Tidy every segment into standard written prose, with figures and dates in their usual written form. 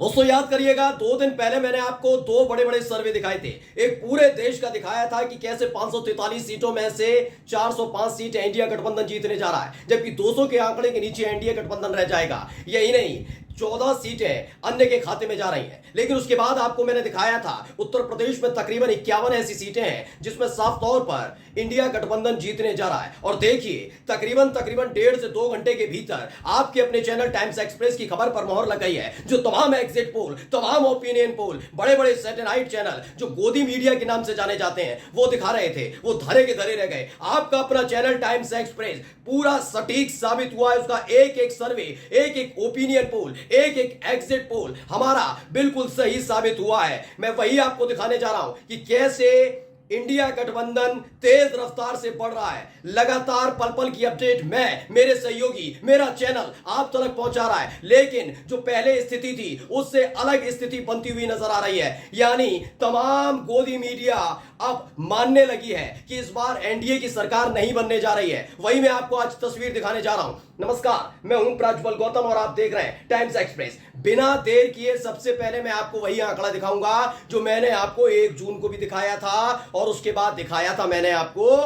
दोस्तों याद करिएगा, 2 दिन पहले मैंने आपको दो बड़े बड़े सर्वे दिखाए थे। एक पूरे देश का दिखाया था कि कैसे 543 सीटों में से 405 सीट इंडिया गठबंधन जीतने जा रहा है, जबकि 200 के आंकड़े के नीचे इंडिया गठबंधन रह जाएगा। यही नहीं, 14 सीटें अन्य के खाते में जा रही हैं। लेकिन उसके बाद आपको मैंने दिखाया था उत्तर प्रदेश में तकरीबन 51 ऐसी सीटें हैं जिसमें साफ तौर पर इंडिया गठबंधन जीतने जा रहा है। और देखिए, तकरीबन 1.5 से 2 घंटे के भीतर आपके अपने चैनल टाइम्स एक्सप्रेस की खबर पर मोहर लग गई है। जो तमाम एग्जिट पोल, तमाम ओपिनियन पोल, बड़े बड़े सैटेलाइट चैनल जो गोदी मीडिया के नाम से जाने जाते हैं, वो दिखा रहे थे, वो धरे के धरे रह गए। आपका अपना चैनल टाइम्स एक्सप्रेस पूरा सटीक साबित हुआ है। उसका एक एक सर्वे, एक एक ओपिनियन पोल, एक एक एग्जिट पोल हमारा बिल्कुल सही साबित हुआ है। मैं वही आपको दिखाने जा रहा हूं कि कैसे इंडिया गठबंधन तेज रफ्तार से बढ़ रहा है। लगातार पल पल की अपडेट मैं, मेरे सहयोगी, मेरा चैनल आप तक पहुंचा रहा है। लेकिन जो पहले स्थिति थी उससे अलग स्थिति बनती हुई नजर आ रही है। यानी तमाम गोदी मीडिया अब मानने लगी है कि इस बार एनडीए की सरकार नहीं बनने जा रही है। वही मैं आपको आज तस्वीर दिखाने जा रहा हूं। नमस्कार, मैं हूं प्रज्वल गौतम और आप देख रहे हैं टाइम्स एक्सप्रेस। बिना देर किए सबसे पहले मैं आपको वही आंकड़ा दिखाऊंगा जो मैंने आपको 1 जून को भी दिखाया था और उसके बाद दिखाया था मैंने आपको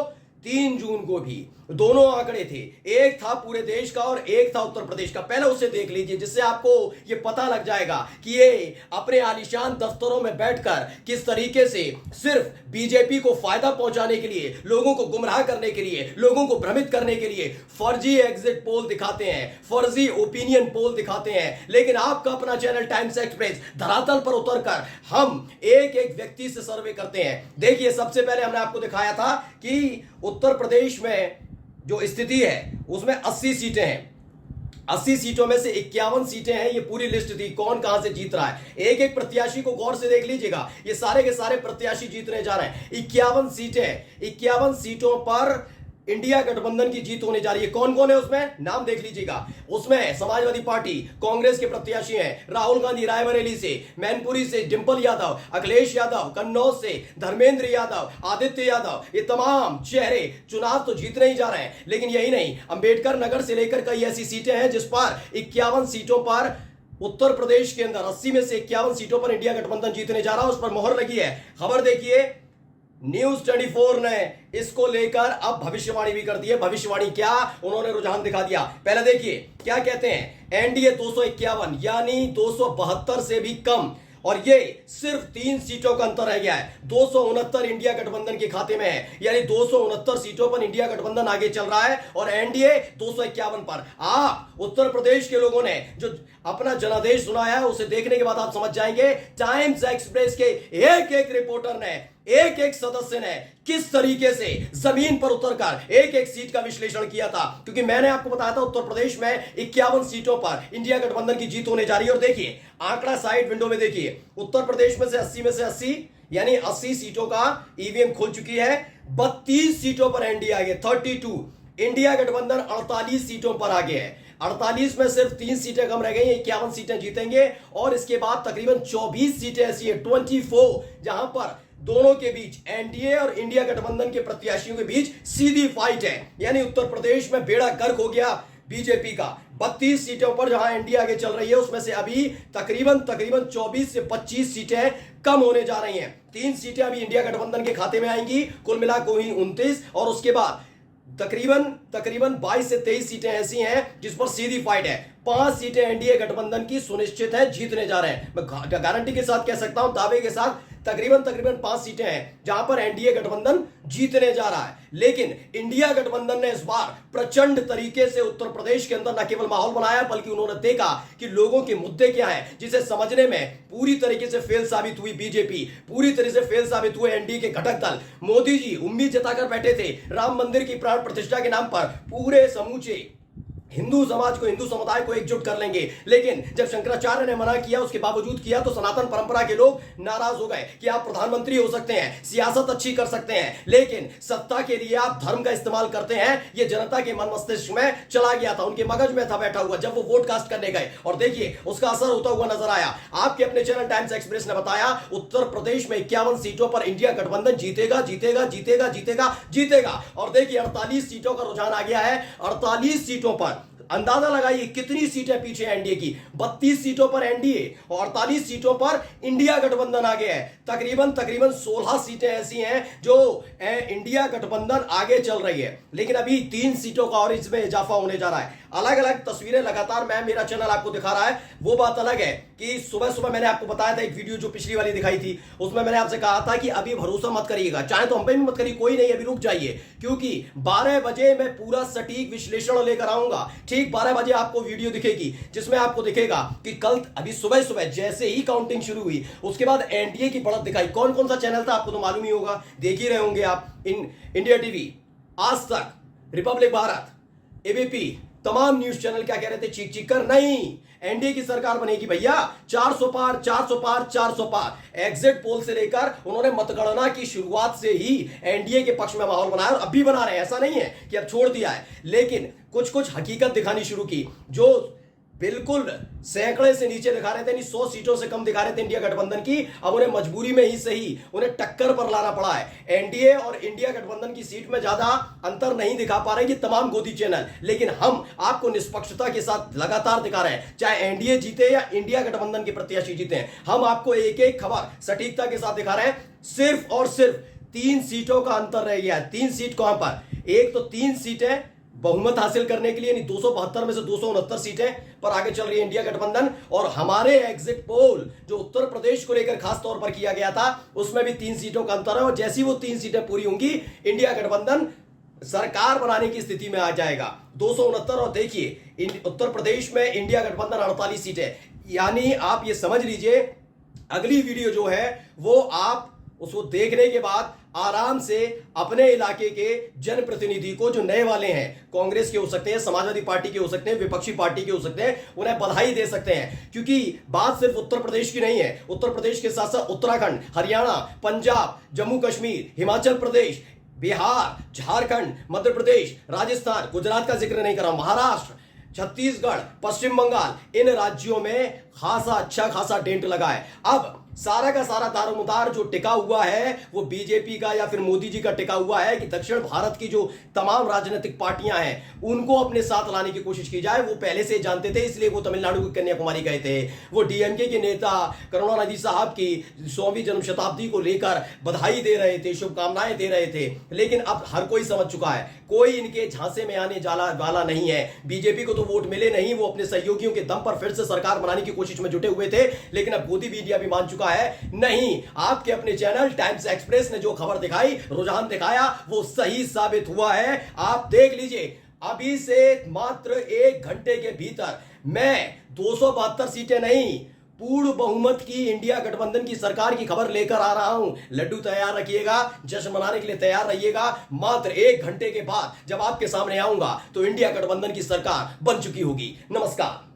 3 जून को भी। दोनों आंकड़े थे, एक था पूरे देश का और एक था उत्तर प्रदेश का। पहले उसे देख लीजिए, जिससे आपको यह पता लग जाएगा कि ये अपने आलीशान दफ्तरों में बैठकर किस तरीके से सिर्फ बीजेपी को फायदा पहुंचाने के लिए, लोगों को गुमराह करने के लिए, लोगों को भ्रमित करने के लिए फर्जी एग्जिट पोल दिखाते हैं, फर्जी ओपिनियन पोल दिखाते हैं। लेकिन आपका अपना चैनल टाइम्स एक्सप्रेस धरातल पर उतरकर हम एक एक व्यक्ति से सर्वे करते हैं। देखिए, सबसे पहले हमने आपको दिखाया था कि उत्तर प्रदेश में जो स्थिति है उसमें 80 सीटें हैं। 80 सीटों में से 51 सीटें हैं। ये पूरी लिस्ट थी कौन कहां से जीत रहा है। एक एक प्रत्याशी को गौर से देख लीजिएगा, ये सारे के सारे प्रत्याशी जीतने जा रहे हैं। 51 सीटें, 51 सीटों पर इंडिया गठबंधन की जीत होने जा रही है। कौन कौन है उसमें, नाम देख लीजिएगा। उसमें समाजवादी पार्टी, कांग्रेस के प्रत्याशी हैं राहुल गांधी रायबरेली से, मैनपुरी से डिंपल यादव, अखिलेश यादव कन्नौज से, धर्मेंद्र यादव, आदित्य यादव, ये तमाम चेहरे चुनाव तो जीतने ही जा रहे हैं। लेकिन यही नहीं, अंबेडकर नगर से लेकर कई ऐसी सीटें हैं जिस पर 51 सीटों पर उत्तर प्रदेश के अंदर 80 में से 51 सीटों पर इंडिया गठबंधन जीतने जा रहा है। उस पर मोहर लगी है। खबर देखिए, न्यूज 24 ने इसको लेकर अब भविष्यवाणी भी कर दी है। भविष्यवाणी क्या, उन्होंने रुझान दिखा दिया। पहले देखिए क्या कहते हैं, एनडीए 251 यानी 272 से भी कम, और ये सिर्फ 3 सीटों का अंतर रह गया है। 269 इंडिया गठबंधन के खाते में है, यानी 269 सीटों पर इंडिया गठबंधन आगे चल रहा है और एनडीए 251 पर। आप उत्तर प्रदेश के लोगों ने जो अपना जनादेश सुनाया है उसे देखने के बाद आप समझ जाएंगे टाइम्स एक्सप्रेस के एक एक रिपोर्टर ने, एक एक सदस्य ने किस तरीके से जमीन पर उतरकर एक एक सीट का विश्लेषण किया था। क्योंकि मैंने आपको बताया था उत्तर प्रदेश में 51 सीटों पर इंडिया गठबंधन की जीत होने जा रही है। और देखिए आंकड़ा साइड विंडो में देखिए, उत्तर प्रदेश में से 80 में से 80 यानी 80 सीटों का ईवीएम खुल चुकी है। 32 सीटों पर एनडीए आगे 32, इंडिया गठबंधन 48 सीटों पर आगे है। 48 में सिर्फ 3 सीटें कम रह गई हैं, 51 सीटें जीतेंगे। और इसके बाद तकरीबन 24 सीटें ऐसी है, 24, जहां पर दोनों के बीच, एनडीए और इंडिया गठबंधन के प्रत्याशियों के बीच सीधी फाइट है। यानी उत्तर प्रदेश में बेड़ा गर्क हो गया बीजेपी का। 32 सीटों पर जहां एनडीए आगे चल रही है, उसमें से अभी तकरीबन 24 से 25 सीटें कम होने जा रही हैं। 3 सीटें अभी इंडिया गठबंधन के खाते में आएंगी, कुल मिलाकर हुई 29। और उसके बाद तकरीबन 22 से 23 सीटें ऐसी हैं जिस पर सीधी फाइट है। 5 सीटें एनडीए गठबंधन की सुनिश्चित है, जीतने जा रहे हैं। मैं गारंटी के साथ कह सकता हूं, दावे के साथ, तकरीबन 5 सीटें हैं जहां पर एनडीए गठबंधन जीतने जा रहा है। लेकिन इंडिया गठबंधन ने इस बार प्रचंड तरीके से उत्तर प्रदेश के अंदर न केवल माहौल बनाया, बल्कि उन्होंने देखा कि लोगों के मुद्दे क्या हैं, जिसे समझने में पूरी तरीके से फेल साबित हुई बीजेपी, पूरी तरह से फेल साबित हुए एनडीए के घटक दल। मोदी जी उम्मीद जताकर बैठे थे राम मंदिर की प्राण प्रतिष्ठा के नाम पर पूरे समूचे हिंदू समाज को, हिंदू समुदाय को एकजुट कर लेंगे। लेकिन जब शंकराचार्य ने मना किया, उसके बावजूद किया, तो सनातन परंपरा के लोग नाराज हो गए कि आप प्रधानमंत्री हो सकते हैं, सियासत अच्छी कर सकते हैं, लेकिन सत्ता के लिए आप धर्म का इस्तेमाल करते हैं। यह जनता के मन मस्तिष्क में चला गया था, उनके मगज में था बैठा हुआ, जब वो वोट कास्ट करने गए। और देखिए उसका असर होता हुआ नजर आया। आपके अपने चैनल टाइम्स एक्सप्रेस ने बताया उत्तर प्रदेश में 51 सीटों पर इंडिया गठबंधन जीतेगा, जीतेगा, जीतेगा, जीतेगा, जीतेगा। और देखिए 48 सीटों का रुझान आ गया है। 48 सीटों पर अंदाजा लगाइए कितनी सीटें पीछे एनडीए की। 32 सीटों पर एनडीए और 48 सीटों पर इंडिया गठबंधन आगे है। तकरीबन 16 सीटें ऐसी हैं जो इंडिया गठबंधन आगे चल रही है, लेकिन अभी 3 सीटों का और इसमें इजाफा होने जा रहा है। अलग अलग तस्वीरें लगातार मेरा चैनल आपको दिखा रहा है। वो बात अलग है कि सुबह सुबह मैंने आपको बताया था, एक वीडियो जो पिछली वाली दिखाई थी उसमें मैंने आपसे कहा था कि अभी भरोसा मत करिएगा, चाहे तो हम पे भी मत करिए, कोई नहीं, अभी रुक जाइए, क्योंकि 12 बजे मैं पूरा सटीक विश्लेषण लेकर आऊंगा। ठीक 12 बजे आपको वीडियो दिखेगी जिसमें आपको दिखेगा कि कल अभी सुबह सुबह जैसे ही काउंटिंग शुरू हुई उसके बाद एनडीए की बढ़त दिखाई। कौन कौन सा चैनल था आपको तो मालूम ही होगा, देख ही रहे होंगे आप। इंडिया टीवी, आज तक, रिपब्लिक भारत, एबीपी, तमाम न्यूज चैनल क्या कह रहे थे, चीख चीख कर, नहीं एनडीए की सरकार बनेगी भैया, 400 पार 400 पार 400 पार। एग्जिट पोल से लेकर उन्होंने मतगणना की शुरुआत से ही एनडीए के पक्ष में माहौल बनाया और अब भी बना रहे हैं। ऐसा नहीं है कि अब छोड़ दिया है, लेकिन कुछ कुछ हकीकत दिखानी शुरू की जो बिल्कुल सैकड़े से नीचे दिखा रहे थे, नहीं 100 सीटों से कम दिखा रहे थे इंडिया गठबंधन की। अब उन्हें मजबूरी में ही सही उन्हें टक्कर पर लाना पड़ा है। एनडीए और इंडिया गठबंधन की सीट में ज्यादा अंतर नहीं दिखा पा रहे कि तमाम गोदी चैनल, लेकिन हम आपको निष्पक्षता के साथ लगातार दिखा रहे हैं, चाहे एनडीए जीते या इंडिया गठबंधन के प्रत्याशी जीते, हम आपको एक एक खबर सटीकता के साथ दिखा रहे हैं। सिर्फ और सिर्फ 3 सीटों का अंतर रह गया है। 3 सीट कहां पर, एक तो 3 सीटें बहुमत हासिल करने के लिए, 272 में से 269 सीटें पर आगे चल रही है इंडिया गठबंधन। और हमारे एग्जिट पोल जो उत्तर प्रदेश को लेकर खास तौर पर किया गया था उसमें भी 3 सीटों का अंतर है, और जैसी वो 3 सीटें पूरी होंगी इंडिया गठबंधन सरकार बनाने की स्थिति में आ जाएगा। 269, और देखिए उत्तर प्रदेश में इंडिया गठबंधन 48 सीटें, यानी आप ये समझ लीजिए अगली वीडियो जो है वो आप उसको देखने के बाद आराम से अपने इलाके के जनप्रतिनिधि को, जो नए वाले हैं, कांग्रेस के हो सकते हैं, समाजवादी पार्टी के हो सकते हैं, विपक्षी पार्टी के हो सकते हैं, उन्हें बधाई दे सकते हैं। क्योंकि बात सिर्फ उत्तर प्रदेश की नहीं है, उत्तर प्रदेश के साथ साथ उत्तराखंड, हरियाणा, पंजाब, जम्मू कश्मीर, हिमाचल प्रदेश, बिहार, झारखंड, मध्य प्रदेश, राजस्थान, गुजरात का जिक्र नहीं कर रहा, महाराष्ट्र, छत्तीसगढ़, पश्चिम बंगाल, इन राज्यों में अच्छा खासा डेंट लगा है। अब सारा का सारा दारोमदार जो टिका हुआ है वो बीजेपी का या फिर मोदी जी का टिका हुआ है कि दक्षिण भारत की जो तमाम राजनीतिक पार्टियां हैं उनको अपने साथ लाने की कोशिश की जाए। वो पहले से जानते थे, इसलिए वो तमिलनाडु की कन्याकुमारी गए थे। वो डीएमके के नेता करुणानिधि साहब की 100वीं जन्म शताब्दी को लेकर बधाई दे रहे थे, शुभकामनाएं दे रहे थे। लेकिन अब हर कोई समझ चुका है, कोई इनके झांसे में आने वाला नहीं है। बीजेपी को तो वोट मिले नहीं, वो अपने सहयोगियों के दम पर फिर से सरकार बनाने की कोशिश में जुटे हुए थे। लेकिन अब मोदी मीडिया भी मान चुका है, नहीं, आपके अपने चैनल टाइम्स एक्सप्रेस ने जो खबर दिखाई, रुझान दिखाया, वो सही साबित हुआ है। आप देख लीजिए, अभी से मात्र 1 घंटे के भीतर मैं 272 सीटें नहीं, पूर्ण बहुमत की इंडिया गठबंधन की सरकार की खबर लेकर आ रहा हूं। लड्डू तैयार रखिएगा, जश्न मनाने के लिए तैयार रहिएगा। मात्र 1 घंटे के बाद जब आपके सामने आऊंगा तो इंडिया गठबंधन की सरकार बन चुकी होगी। नमस्कार।